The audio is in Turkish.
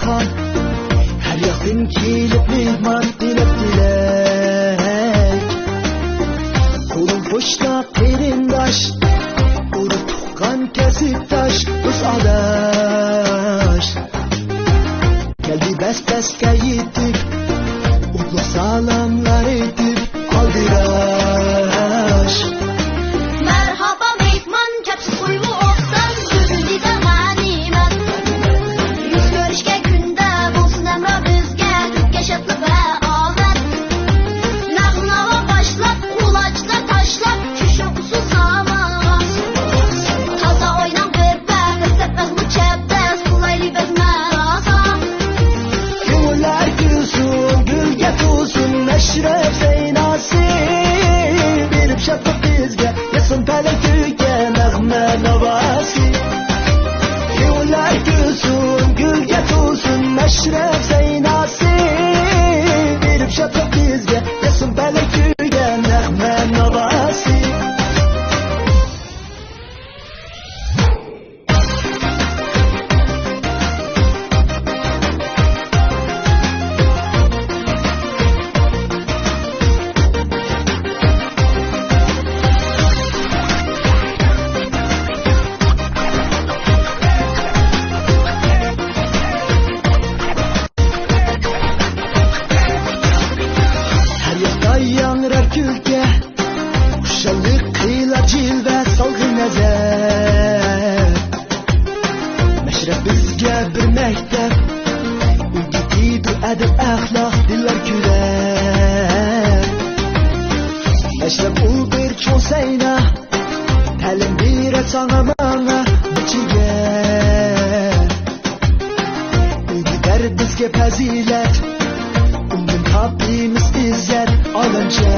Kutupxon. Her yoqdan kelib mehmon dilab dilak. Qo'lim pochta qarindosh, urib tuqqan kasibdosh, o'z adash. Geldi bas-basga yetib, o'tloq salomlar etib, aldirash. Merhaba mehman, kapsiz qo'yib o'qdan, so'zingni de g'animat. Yuz ko'rishga kunda bo'lsin amro bizga, Türkka shodlik va omad. Nag'nava boshlab, qulochda tashlab, shu usul samoz. Toza o'ynab birpa, qisib muchabda, sulayli biz marosim. Ko'ngillar gulsun, gulga to'lsin, ashraf zaynasi. Berib shodlik bizga, yasin palakuyga nag'ma navosi. Ko'ngillar gulsun, gulga to'lsin, ashraf zaynasi. Berib shodlik bizga, yasin palakuyga nag'ma navosi. Her yoqda yangrar kulgi, xushallik qilar jilva, salg'in nazar. Mashrab bizga bir maktab, o'rgatiydi adab axloq, dillar kular. Mashrab u bir cho'ng sayna, ta'lim beradi sana manga bichiga. O'rgatar bizga fazilat, undan topimiz izzat olamcha.